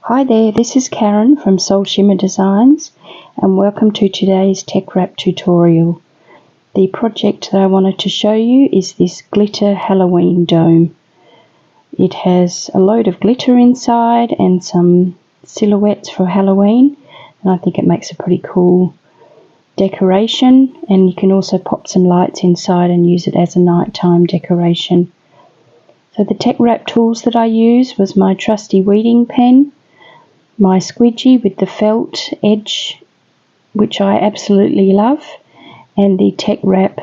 Hi there, this is Karen from Shimmer Designs and welcome to today's Teckwrap tutorial. The project that I wanted to show you is this glitter Halloween dome. It has a load of glitter inside and some silhouettes for Halloween, and I think it makes a pretty cool decoration, and you can also pop some lights inside and use it as a nighttime decoration. So the Teckwrap tools that I used was my trusty weeding pen, my squidgy with the felt edge, which I absolutely love, and the Teckwrap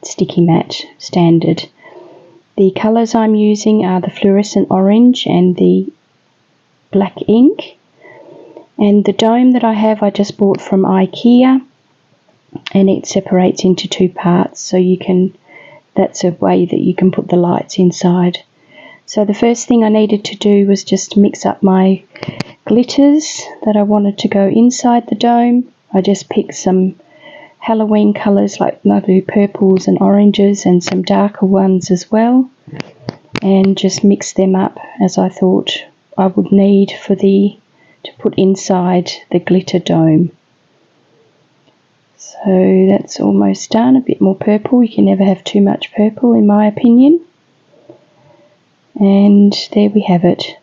sticky mat standard. The colours I'm using are the fluorescent orange and the black ink. And the dome that I have I just bought from IKEA, and it separates into two parts, so that's a way that you can put the lights inside. So the first thing I needed to do was just mix up my glitters that I wanted to go inside the dome. I just picked some Halloween colours like lovely purples and oranges and some darker ones as well, and just mixed them up as I thought I would need to put inside the glitter dome. So that's almost done. A bit more purple. You can never have too much purple in my opinion. And there we have it.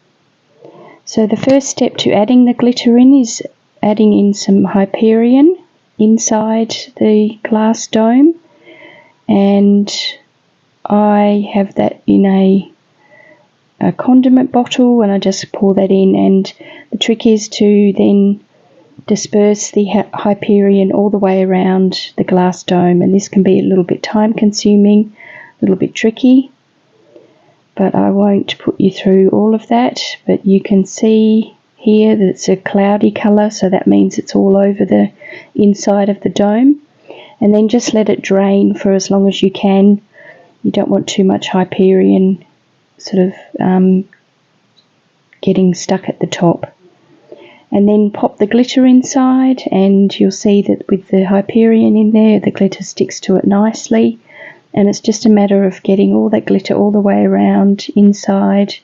So the first step to adding the glitter in is adding in some Hyperion inside the glass dome, and I have that in a condiment bottle, and I just pour that in, and the trick is to then disperse the Hyperion all the way around the glass dome, and this can be a little bit time consuming, a little bit tricky, but I won't put you through all of that. But you can see here that it's a cloudy colour, so that means it's all over the inside of the dome, and then just let it drain for as long as you can. You don't want too much Hyperion sort of getting stuck at the top. And then pop the glitter inside, and you'll see that with the Hyperion in there, the glitter sticks to it nicely, and it's just a matter of getting all that glitter all the way around inside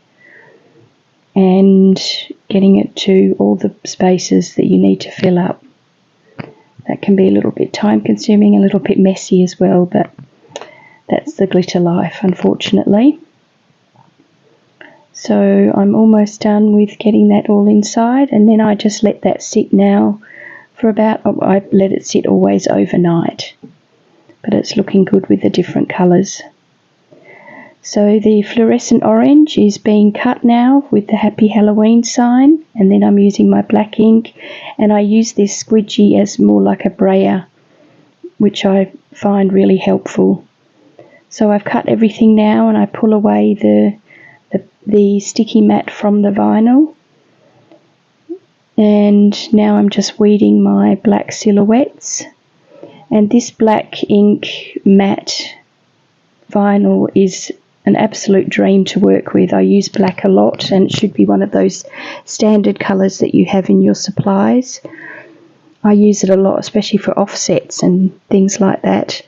and getting it to all the spaces that you need to fill up. That can be a little bit time consuming, a little bit messy as well, but that's the glitter life, unfortunately. So I'm almost done with getting that all inside, and then I just let that sit now for I let it sit always overnight, but it's looking good with the different colours. So the fluorescent orange is being cut now with the Happy Halloween sign, and then I'm using my black ink, and I use this squidgy as more like a brayer, which I find really helpful. So I've cut everything now, and I pull away the sticky mat from the vinyl, and now I'm just weeding my black silhouettes. And this black ink matte vinyl is an absolute dream to work with. I use black a lot, and it should be one of those standard colours that you have in your supplies. I use it a lot, especially for offsets and things like that.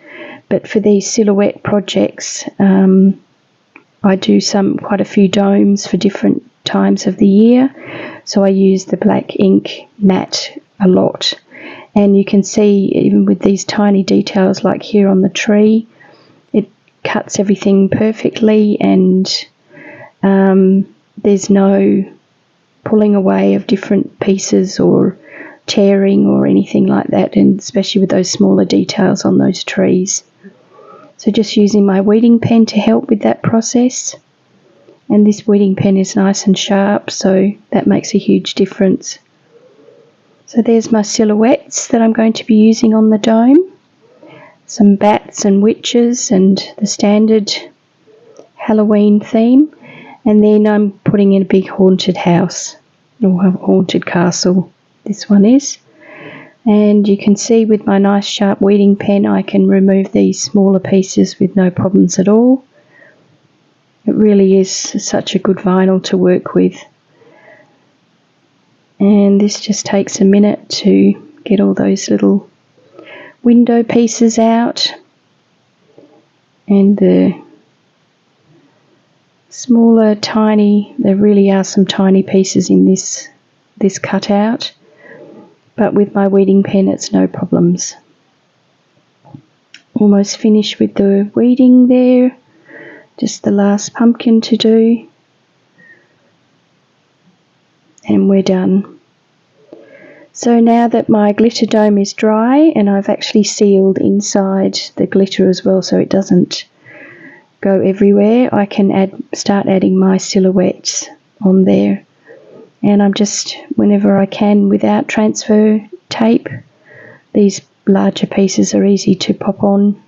But for these silhouette projects, I do quite a few domes for different times of the year, so I use the black ink matte a lot. And you can see even with these tiny details like here on the tree, it cuts everything perfectly, and there's no pulling away of different pieces or tearing or anything like that, and especially with those smaller details on those trees. So just using my weeding pen to help with that process, and this weeding pen is nice and sharp, so that makes a huge difference. So there's my silhouettes that I'm going to be using on the dome, some bats and witches and the standard Halloween theme, and then I'm putting in a big haunted house, or haunted castle, this one is. And you can see with my nice sharp weeding pen I can remove these smaller pieces with no problems at all. It really is such a good vinyl to work with. And this just takes a minute to get all those little window pieces out and the smaller, tiny, there really are some tiny pieces in this cutout, but with my weeding pen it's no problems. Almost finished with the weeding there, just the last pumpkin to do, and we're done. So now that my glitter dome is dry, and I've actually sealed inside the glitter as well so it doesn't go everywhere, I can start adding my silhouettes on there. And I'm just, whenever I can, without transfer tape, these larger pieces are easy to pop on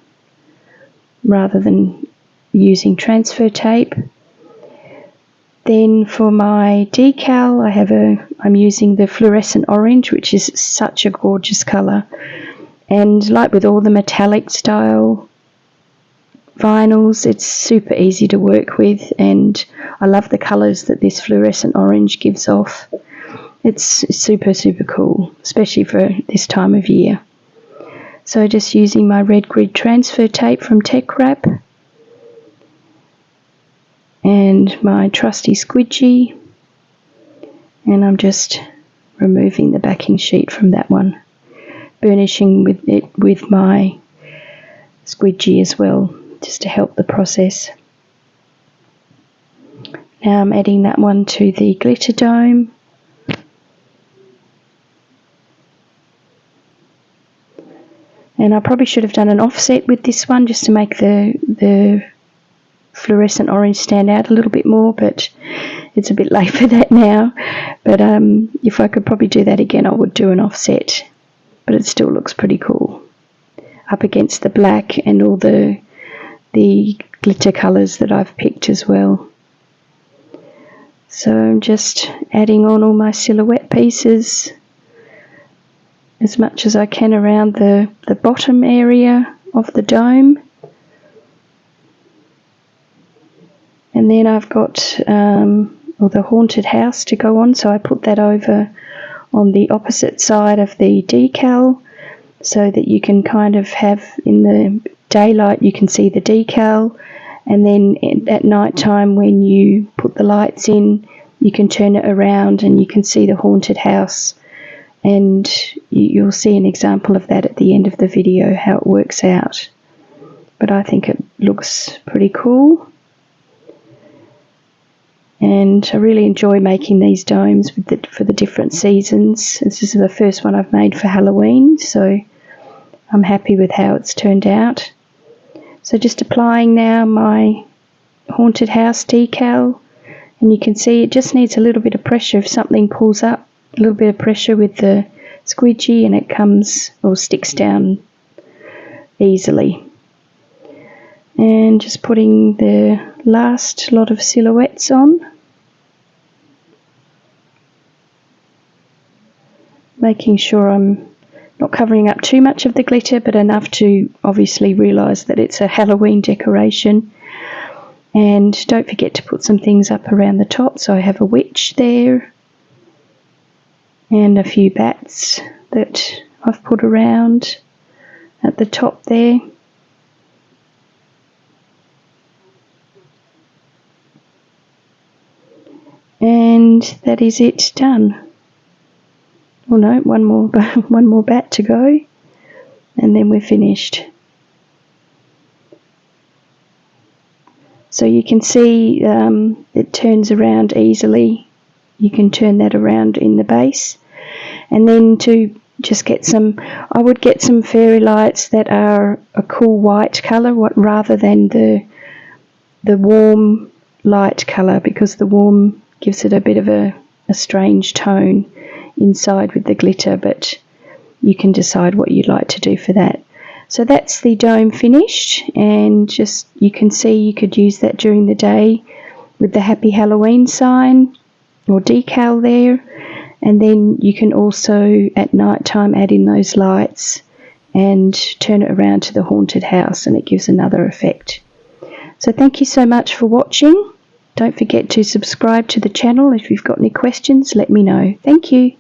rather than using transfer tape. Then for my decal, I'm using the fluorescent orange, which is such a gorgeous colour. And like with all the metallic style vinyls, it's super easy to work with, and I love the colours that this fluorescent orange gives off. It's super, super cool, especially for this time of year. So just using my red grid transfer tape from Teckwrap and my trusty squidgy, and I'm just removing the backing sheet from that one, burnishing with it with my squidgy as well, just to help the process. Now I'm adding that one to the glitter dome. And I probably should have done an offset with this one just to make the fluorescent orange stand out a little bit more, but it's a bit late for that now. But if I could probably do that again, I would do an offset, but it still looks pretty cool up against the black and all the glitter colours that I've picked as well. So I'm just adding on all my silhouette pieces as much as I can around the bottom area of the dome. And then I've got the haunted house to go on, so I put that over on the opposite side of the decal so that you can kind of have, in the daylight you can see the decal, and then at night time when you put the lights in you can turn it around and you can see the haunted house, and you'll see an example of that at the end of the video, how it works out. But I think it looks pretty cool, and I really enjoy making these domes for the different seasons. This is the first one I've made for Halloween, so I'm happy with how it's turned out. So just applying now my haunted house decal, and you can see it just needs a little bit of pressure. If something pulls up, a little bit of pressure with the squidgy and it comes or sticks down easily. And just putting the last lot of silhouettes on, making sure I'm not covering up too much of the glitter, but enough to obviously realise that it's a Halloween decoration. And don't forget to put some things up around the top. So I have a witch there and a few bats that I've put around at the top there. And that is it done. Oh no, one more bat to go, and then we're finished. So you can see it turns around easily. You can turn that around in the base, and then to just get some, I would get some fairy lights that are a cool white colour rather than the warm light colour, because the warm gives it a bit of a strange tone inside with the glitter, but you can decide what you'd like to do for that. So that's the dome finished, and just you can see you could use that during the day with the Happy Halloween sign or decal there, and then you can also at night time add in those lights and turn it around to the haunted house, and it gives another effect. So thank you so much for watching. Don't forget to subscribe to the channel. If you've got any questions, let me know. Thank you.